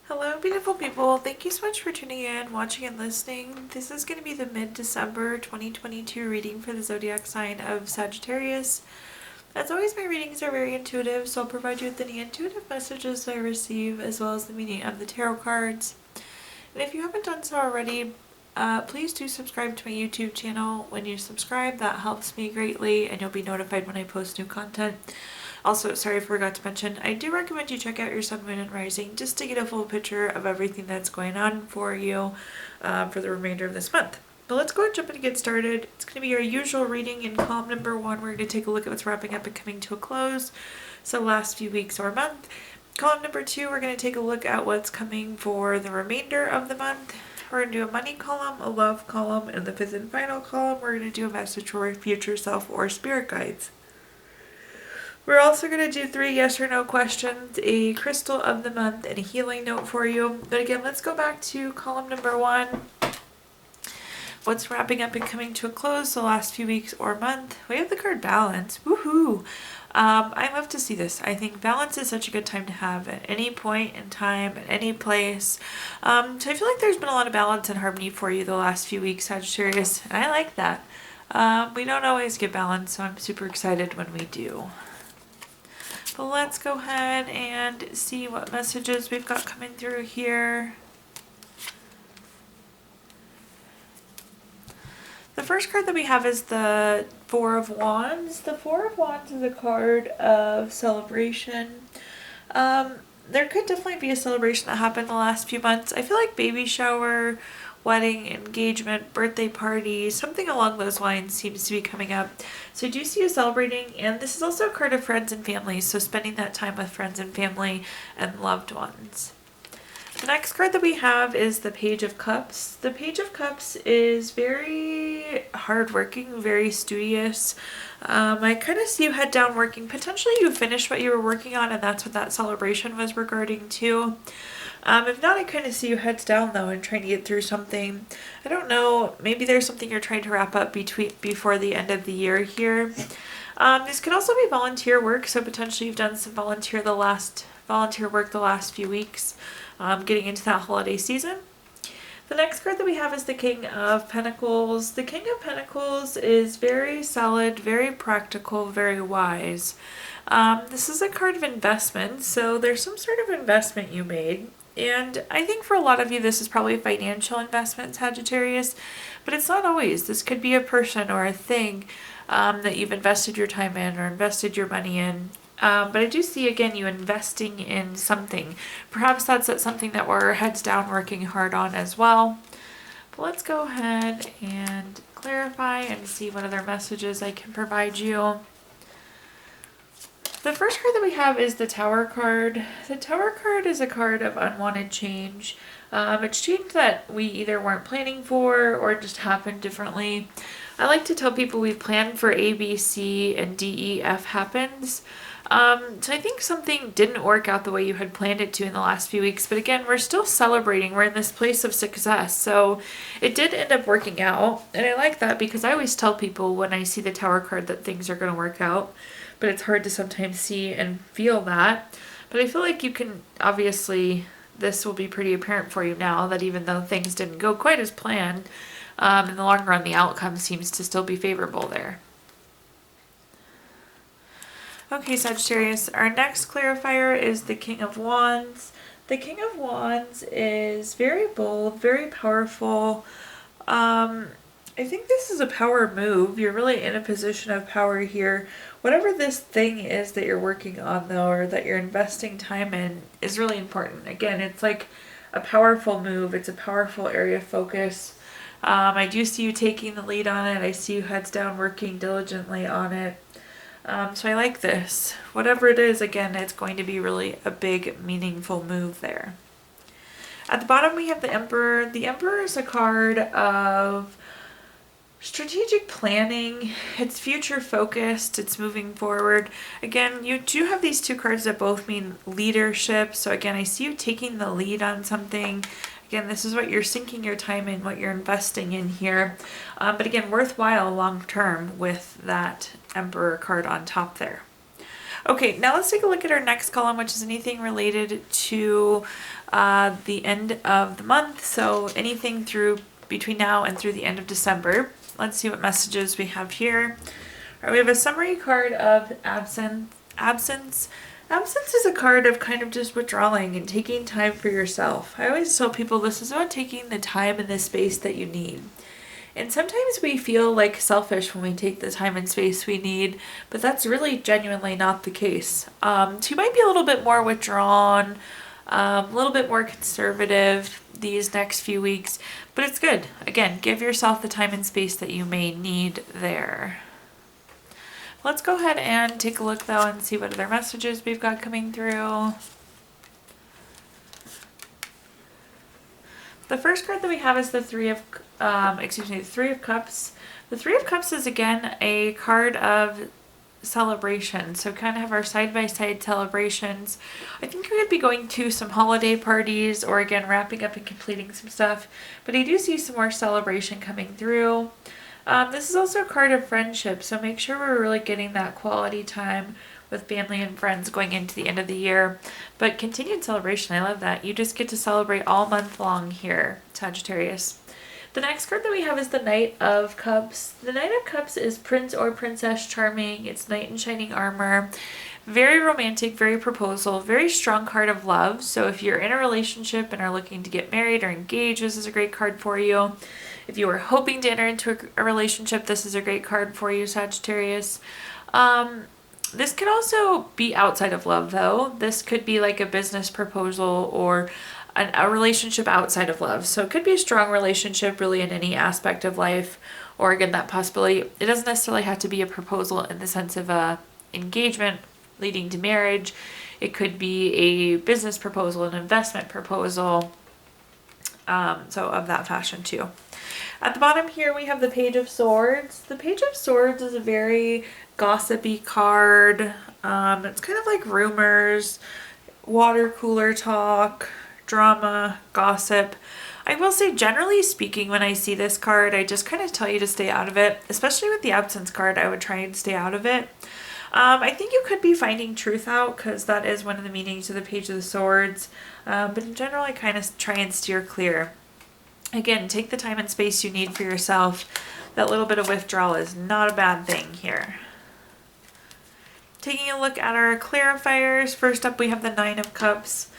Hello, beautiful people. Thank you so much for tuning in, watching, and listening. This is going to be the mid-December 2022 reading for the zodiac sign of Sagittarius. As always, my readings are very intuitive, so I'll provide you with any intuitive messages I receive, as well as the meaning of the tarot cards. And if you haven't done so already, please do subscribe to my YouTube channel. When you subscribe, that helps me greatly, and you'll be notified when I post new content. Also, sorry I forgot to mention, I do recommend you check out your sun, moon, and rising just to get a full picture of everything that's going on for you for the remainder of this month. But let's go ahead and jump in and get started. It's going to be our usual reading in column number 1. We're going to take a look at what's wrapping up and coming to a close, so last few weeks or month. Column number 2, we're going to take a look at what's coming for the remainder of the month. We're going to do a money column, a love column, and the 5th and final column, we're going to do a message for future self or spirit guides. We're also going to do 3 yes or no questions, a crystal of the month, and a healing note for you. But again, let's go back to column number 1. What's wrapping up and coming to a close the last few weeks or month? We have the card balance. Woohoo! I love to see this. I think balance is such a good time to have at any point in time, at any place. So I feel like there's been a lot of balance and harmony for you the last few weeks, Sagittarius, and I like that. We don't always get balance, so I'm super excited when we do. But let's go ahead and see what messages we've got coming through here. The first card that we have is the 4 of Wands. The 4 of Wands is a card of celebration. There could definitely be a celebration that happened the last few months. I feel like baby shower, wedding, engagement, birthday party, something along those lines seems to be coming up. So I do see you celebrating, and this is also a card of friends and family, so spending that time with friends and family and loved ones. The next card that we have is the Page of Cups. The Page of Cups is very hardworking, very studious. I kind of see you head down working. Potentially you finished what you were working on, and that's what that celebration was regarding too. If not, I kind of see you heads down though and trying to get through something. I don't know, maybe there's something you're trying to wrap up before the end of the year here. This could also be volunteer work, so potentially you've done some volunteer work the last few weeks, getting into that holiday season. The next card that we have is the King of Pentacles. The King of Pentacles is very solid, very practical, very wise. This is a card of investment, so there's some sort of investment you made. And I think for a lot of you, this is probably a financial investment, Sagittarius, but it's not always. This could be a person or a thing that you've invested your time in or invested your money in. But I do see, again, you investing in something. Perhaps that's something that we're heads down working hard on as well. But let's go ahead and clarify and see what other messages I can provide you. The first card that we have is the Tower card. The Tower card is a card of unwanted change. It's change that we either weren't planning for or just happened differently. I like to tell people we plan for A, B, C, and D, E, F happens. So I think something didn't work out the way you had planned it to in the last few weeks, but again, we're still celebrating. We're in this place of success, so it did end up working out, and I like that because I always tell people when I see the Tower card that things are going to work out, but it's hard to sometimes see and feel that. But I feel like you can, obviously, this will be pretty apparent for you now that even though things didn't go quite as planned, in the long run, the outcome seems to still be favorable there. Okay, Sagittarius, our next clarifier is the King of Wands. The King of Wands is very bold, very powerful. I think this is a power move. You're really in a position of power here. Whatever this thing is that you're working on, though, or that you're investing time in is really important. Again, it's like a powerful move. It's a powerful area of focus. I do see you taking the lead on it. I see you heads down working diligently on it. So I like this. Whatever it is, again, it's going to be really a big, meaningful move there. At the bottom, we have the Emperor. The Emperor is a card of strategic planning. It's future focused. It's moving forward. Again, you do have these two cards that both mean leadership. So again, I see you taking the lead on something. Again, this is what you're sinking your time in, what you're investing in here. But again, worthwhile long term with that Emperor card on top there. Okay, now let's take a look at our next column, which is anything related to the end of the month, so anything through between now and through the end of December. Let's see what messages we have here. All right, we have a summary card of absence. Absence is a card of kind of just withdrawing and taking time for yourself. I always tell people this is about taking the time and the space that you need. And sometimes we feel like selfish when we take the time and space we need, but that's really genuinely not the case. So you might be a little bit more withdrawn, a little bit more conservative these next few weeks, but it's good. Again, give yourself the time and space that you may need there. Let's go ahead and take a look though and see what other messages we've got coming through. The first card that we have is the Three of Cups. The Three of Cups is again a card of celebration. So kind of have our side-by-side celebrations. I think we could be going to some holiday parties or again wrapping up and completing some stuff. But I do see some more celebration coming through. This is also a card of friendship, so make sure we're really getting that quality time with family and friends going into the end of the year. But continued celebration, I love that. You just get to celebrate all month long here, Sagittarius. The next card that we have is the Knight of Cups. The Knight of Cups is Prince or Princess Charming. It's Knight in Shining Armor. Very romantic, very proposal, very strong card of love. So if you're in a relationship and are looking to get married or engaged, this is a great card for you. If you were hoping to enter into a relationship, this is a great card for you, Sagittarius. This could also be outside of love, though. This could be like a business proposal or a relationship outside of love. So it could be a strong relationship really in any aspect of life, or again, that possibility. It doesn't necessarily have to be a proposal in the sense of a engagement leading to marriage. It could be a business proposal, an investment proposal. So of that fashion too. At the bottom here, we have the Page of Swords. The Page of Swords is a very gossipy card. It's kind of like rumors, water cooler talk, drama, gossip. I will say, generally speaking, when I see this card, I just kind of tell you to stay out of it. Especially with the Absence card, I would try and stay out of it. I think you could be finding truth out because that is one of the meanings of the Page of the Swords. But in general, I kind of try and steer clear. Again, take the time and space you need for yourself. That little bit of withdrawal is not a bad thing here. Taking a look at our clarifiers. First up, we have the Nine of Cups.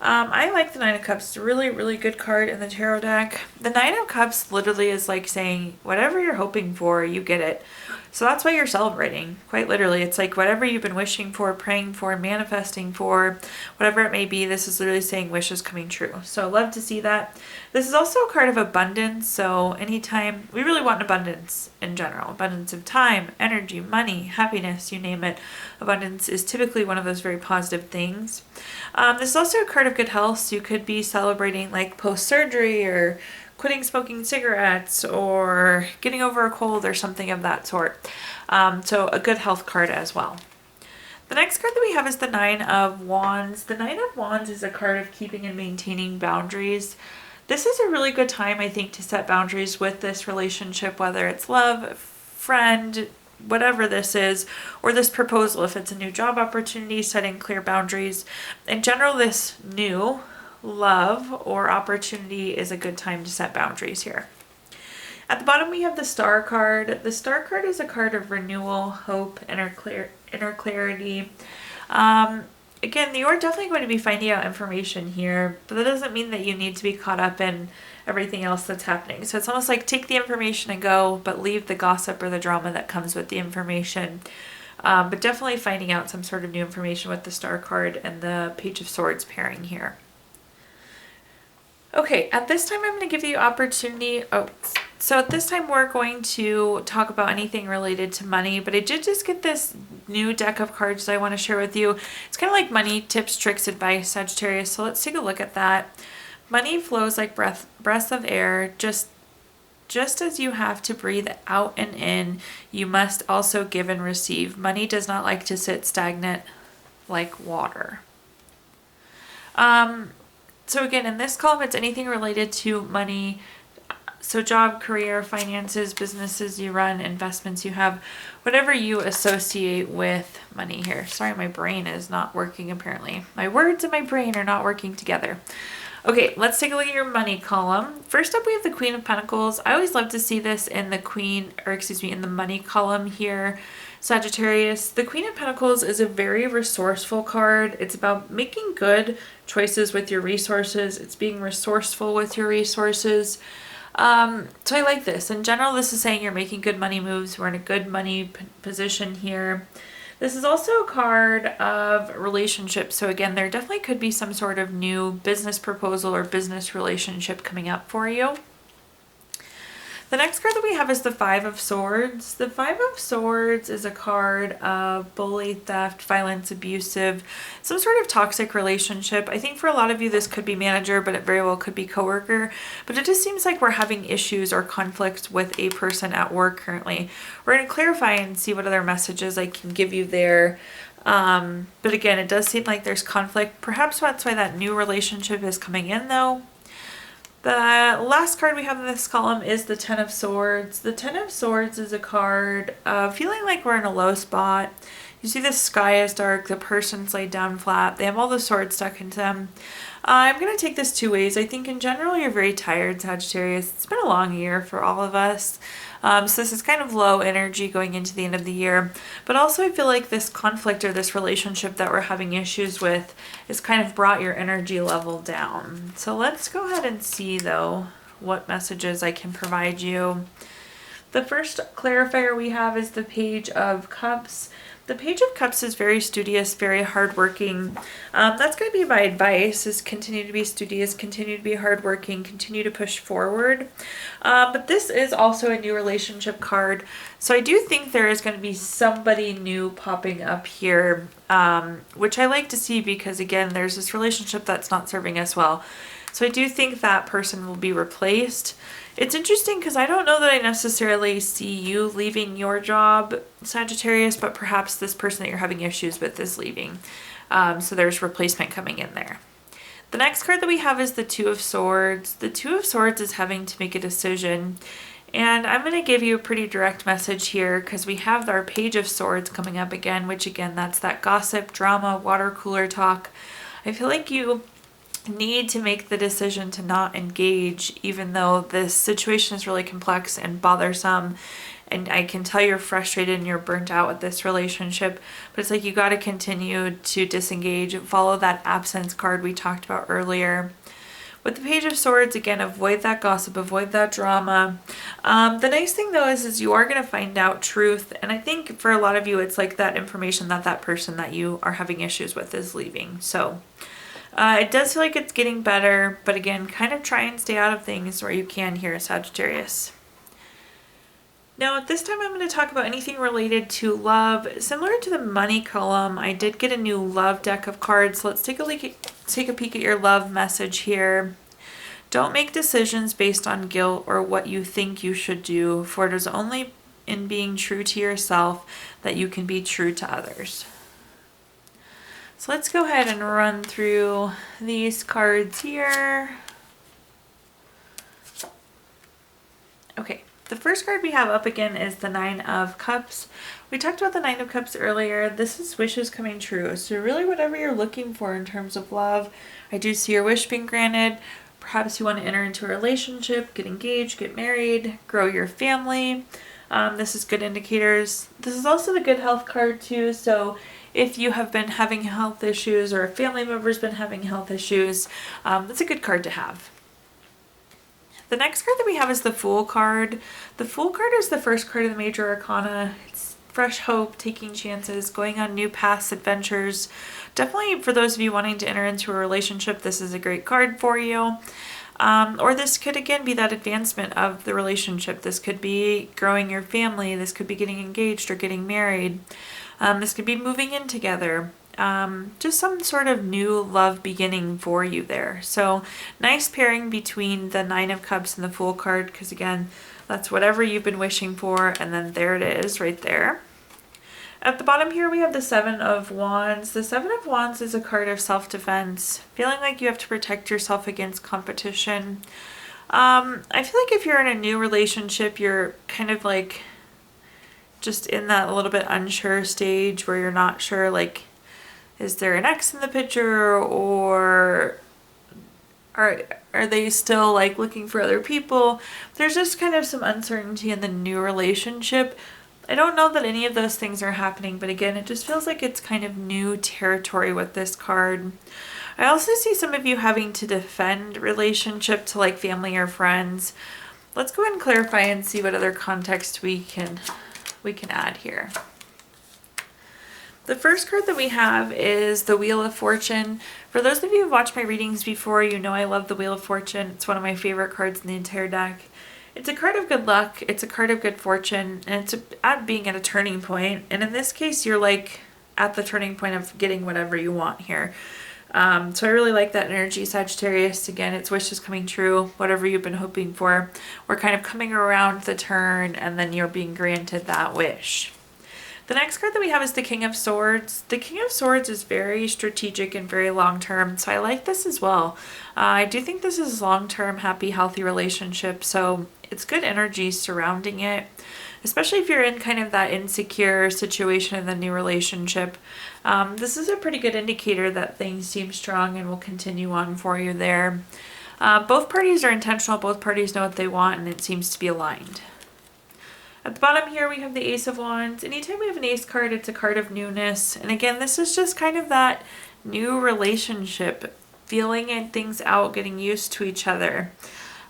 I like the Nine of Cups. It's a really, really good card in the tarot deck. The Nine of Cups literally is like saying, whatever you're hoping for, you get it. So that's why you're celebrating, quite literally. It's like whatever you've been wishing for, praying for, manifesting for, whatever it may be, this is literally saying wishes coming true. So I love to see that. This is also a card of abundance. So anytime, we really want abundance in general. Abundance of time, energy, money, happiness, you name it. Abundance is typically one of those very positive things. This is also a card of good health. So you could be celebrating like post-surgery or quitting smoking cigarettes or getting over a cold or something of that sort. So a good health card as well. The next card that we have is the Nine of Wands. The Nine of Wands is a card of keeping and maintaining boundaries. This is a really good time, I think, to set boundaries with this relationship, whether it's love, friend, whatever this is, or this proposal, if it's a new job opportunity, setting clear boundaries. In general, this new love or opportunity is a good time to set boundaries here. At the bottom, we have the Star card. The Star card is a card of renewal, hope, inner clarity. Again, you're definitely going to be finding out information here, but that doesn't mean that you need to be caught up in everything else that's happening. So it's almost like take the information and go, but leave the gossip or the drama that comes with the information. But definitely finding out some sort of new information with the Star card and the Page of Swords pairing here. Okay, at this time I'm going to give you opportunity. So at this time we're going to talk about anything related to money, but I did just get this new deck of cards that I want to share with you. It's kind of like money tips, tricks, advice, Sagittarius. So let's take a look at that. Money flows like breaths of air. Just as you have to breathe out and in, you must also give and receive. Money does not like to sit stagnant like water. So again, in this column, it's anything related to money. So job, career, finances, businesses you run, investments you have, whatever you associate with money here. Sorry, my brain is not working apparently. My words and my brain are not working together. Okay, let's take a look at your money column. First up, we have the Queen of Pentacles. I always love to see this in in the money column here. Sagittarius, the Queen of Pentacles is a very resourceful card. It's about making good choices with your resources. It's being resourceful with your resources. So I like this. In general, this is saying you're making good money moves. We're in a good money position here. This is also a card of relationships. So again, there definitely could be some sort of new business proposal or business relationship coming up for you. The next card that we have is the Five of Swords. The Five of Swords is a card of bully, theft, violence, abusive, some sort of toxic relationship. I think for a lot of you this could be manager, but it very well could be coworker. But it just seems like we're having issues or conflicts with a person at work currently. We're going to clarify and see what other messages I can give you there. But again, it does seem like there's conflict. Perhaps that's why that new relationship is coming in though. The last card we have in this column is the Ten of Swords. The Ten of Swords is a card of feeling like we're in a low spot. You see the sky is dark, the person's laid down flat, they have all the swords stuck into them. I'm going to take this two ways. I think in general you're very tired, Sagittarius. It's been a long year for all of us. So this is kind of low energy going into the end of the year. But also I feel like this conflict or this relationship that we're having issues with has kind of brought your energy level down. So let's go ahead and see though what messages I can provide you. The first clarifier we have is the Page of Cups. The Page of Cups is very studious, very hardworking. That's going to be my advice, is continue to be studious, continue to be hardworking, continue to push forward. But this is also a new relationship card. So I do think there is going to be somebody new popping up here, which I like to see because, again, there's this relationship that's not serving us well. So I do think that person will be replaced. It's interesting because I don't know that I necessarily see you leaving your job, Sagittarius, but perhaps this person that you're having issues with is leaving. So there's replacement coming in there. The next card that we have is the Two of Swords. The Two of Swords is having to make a decision. And I'm going to give you a pretty direct message here because we have our Page of Swords coming up again, which again, that's that gossip, drama, water cooler talk. I feel like you need to make the decision to not engage, even though this situation is really complex and bothersome, and I can tell you're frustrated and you're burnt out with this relationship, but it's like you got to continue to disengage and follow that absence card we talked about earlier. With the Page of Swords, again, avoid that gossip, avoid that drama. The nice thing though is you are going to find out truth, and I think for a lot of you it's like that information that that person that you are having issues with is leaving. So it does feel like it's getting better, but again, kind of try and stay out of things where you can here, Sagittarius. Now at this time I'm going to talk about anything related to love. Similar to the money column, I did get a new love deck of cards. Let's take a peek at your love message here. Don't make decisions based on guilt or what you think you should do, for it is only in being true to yourself that you can be true to others. So let's go ahead and run through these cards here. Okay, the first card we have up again is the Nine of Cups. We talked about the Nine of Cups earlier. This is wishes coming true. So really whatever you're looking for in terms of love, I do see your wish being granted. Perhaps you want to enter into a relationship, get engaged, get married, grow your family. This is good indicators. This is also the good health card too. So if you have been having health issues or a family member's been having health issues, that's a good card to have. The next card that we have is the Fool card. The Fool card is the first card of the Major Arcana. It's fresh hope, taking chances, going on new paths, adventures. Definitely for those of you wanting to enter into a relationship, this is a great card for you. Or this could again be that advancement of the relationship. This could be growing your family. This could be getting engaged or getting married. This could be moving in together. Just some sort of new love beginning for you there. So nice pairing between the Nine of Cups and the Fool card, because again, that's whatever you've been wishing for, and then there it is right there. At the bottom here we have the Seven of Wands. The Seven of Wands is a card of self-defense, feeling like you have to protect yourself against competition. I feel like if you're in a new relationship, you're kind of like just in that a little bit unsure stage where you're not sure, like, is there an ex in the picture, or are they still like looking for other people? There's just kind of some uncertainty in the new relationship. I don't know that any of those things are happening, but again, it just feels like it's kind of new territory with this card. I also see some of you having to defend relationship to like family or friends. Let's go ahead and clarify and see what other context we can add here. The first card that we have is the Wheel of Fortune. For those of you who've watched my readings before, you know I love the Wheel of Fortune. It's one of my favorite cards in the entire deck. It's a card of good luck, it's a card of good fortune, and it's at being at a turning point. And in this case, you're like at the turning point of getting whatever you want here. So I really like that energy, Sagittarius. Again, it's wishes coming true, whatever you've been hoping for. We're kind of coming around the turn, and then you're being granted that wish. The next card that we have is the King of Swords. The King of Swords is very strategic and very long-term, so I like this as well. I do think this is long-term, happy, healthy relationship, so it's good energy surrounding it, especially if you're in kind of that insecure situation in the new relationship. This is a pretty good indicator that things seem strong and will continue on for you there. Both parties are intentional, both parties know what they want, and it seems to be aligned. At the bottom here, we have the Ace of Wands. Anytime we have an Ace card, it's a card of newness. And again, this is just kind of that new relationship, feeling things out, getting used to each other.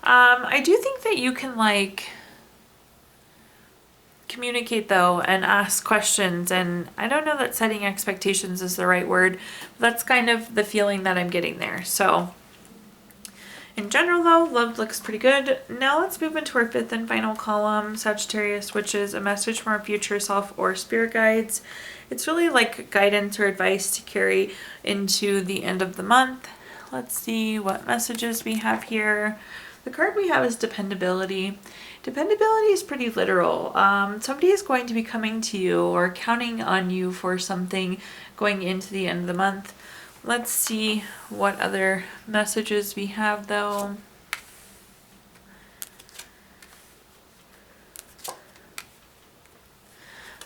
I do think that you can like communicate though and ask questions, and I don't know that setting expectations is the right word. That's kind of the feeling that I'm getting there. So in general though, love looks pretty good. Now let's move into our fifth and final column, Sagittarius, which is a message from our future self or spirit guides. It's really like guidance or advice to carry into the end of the month. Let's see what messages we have here. The card we have is dependability. Dependability is pretty literal. Somebody is going to be coming to you or counting on you for something going into the end of the month. Let's see what other messages we have though.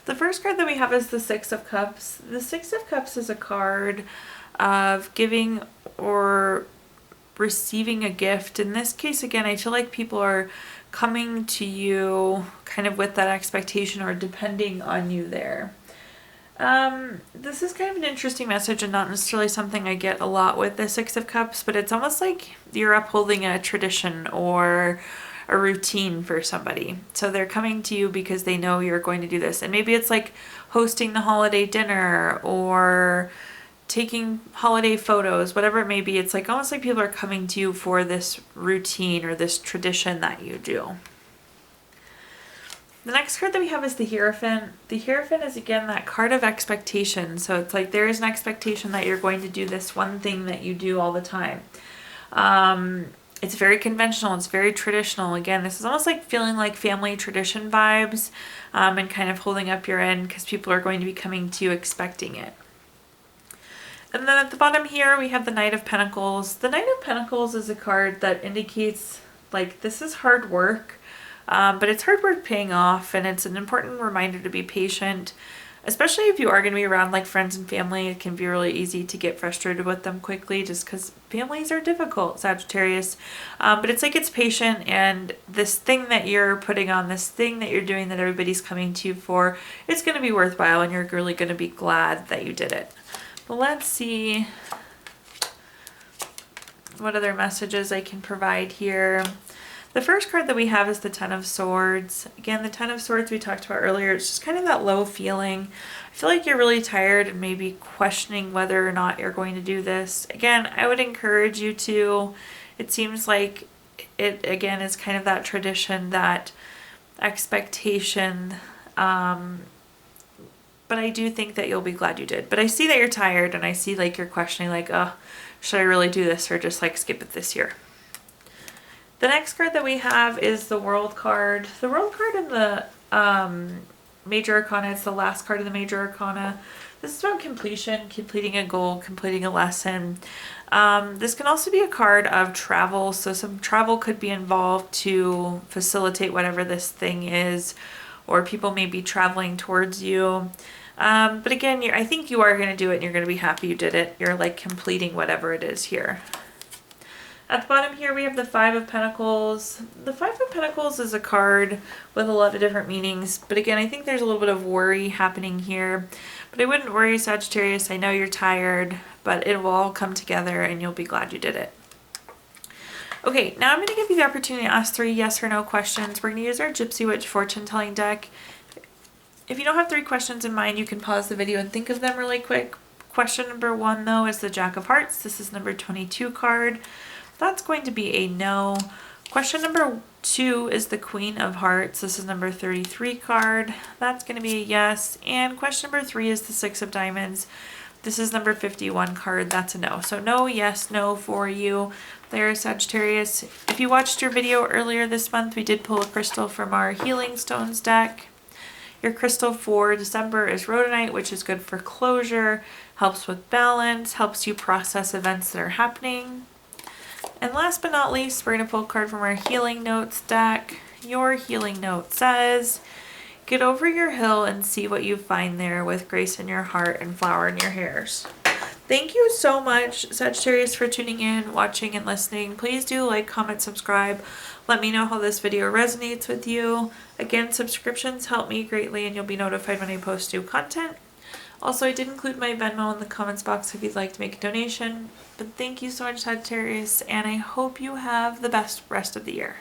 The first card that we have is the Six of Cups. The Six of Cups is a card of giving or receiving a gift. In this case, again, I feel like people are coming to you kind of with that expectation or depending on you there. This is kind of an interesting message and not necessarily something I get a lot with the Six of Cups, but it's almost like you're upholding a tradition or a routine for somebody. So they're coming to you because they know you're going to do this. And maybe it's like hosting the holiday dinner or taking holiday photos, whatever it may be. It's like almost like people are coming to you for this routine or this tradition that you do. The next card that we have is the Hierophant. The Hierophant is again that card of expectation. So it's like there is an expectation that you're going to do this one thing that you do all the time. It's very conventional. It's very traditional. Again, this is almost like feeling like family tradition vibes, and kind of holding up your end because people are going to be coming to you expecting it. And then at the bottom here, we have the Knight of Pentacles. The Knight of Pentacles is a card that indicates like this is hard work. But it's hard work paying off, and it's an important reminder to be patient, especially if you are going to be around like friends and family. It can be really easy to get frustrated with them quickly just because families are difficult, Sagittarius. But it's like it's patient, and this thing that you're putting on, this thing that you're doing that everybody's coming to you for, it's going to be worthwhile, and you're really going to be glad that you did it. But let's see what other messages I can provide here. The first card that we have is the Ten of Swords. Again, the Ten of Swords we talked about earlier. It's just kind of that low feeling. I feel like you're really tired and maybe questioning whether or not you're going to do this. Again, I would encourage you to. It seems like it, again, is kind of that tradition, that expectation. But I do think that you'll be glad you did. But I see that you're tired, and I see like you're questioning like, oh, should I really do this or just like skip it this year? The next card that we have is the World card. The World card in the Major Arcana, it's the last card in the Major Arcana. This is about completion, completing a goal, completing a lesson. This can also be a card of travel, so some travel could be involved to facilitate whatever this thing is, or people may be traveling towards you. But again, I think you are going to do it and you're going to be happy you did it. You're like completing whatever it is here. At the bottom here, we have the Five of Pentacles. The Five of Pentacles is a card with a lot of different meanings. But again, I think there's a little bit of worry happening here. But I wouldn't worry, Sagittarius. I know you're tired, but it will all come together and you'll be glad you did it. Okay, now I'm going to give you the opportunity to ask 3 yes or no questions. We're going to use our Gypsy Witch fortune telling deck. If you don't have 3 questions in mind, you can pause the video and think of them really quick. Question number 1, though, is the Jack of Hearts. This is number 22 card. That's going to be a no. Question number 2 is the Queen of Hearts. This is number 33 card. That's going to be a yes. And question number 3 is the Six of Diamonds. This is number 51 card. That's a no. So no, yes, no for you there, Sagittarius. If you watched your video earlier this month, we did pull a crystal from our Healing Stones deck. Your crystal for December is rhodonite, which is good for closure, helps with balance, helps you process events that are happening. And last but not least, we're going to pull a card from our Healing Notes deck. Your healing note says, get over your hill and see what you find there with grace in your heart and flower in your hairs. Thank you so much, Sagittarius, for tuning in, watching, and listening. Please do like, comment, subscribe. Let me know how this video resonates with you. Again, subscriptions help me greatly and you'll be notified when I post new content. Also, I did include my Venmo in the comments box if you'd like to make a donation. But thank you so much, Sagittarius, and I hope you have the best rest of the year.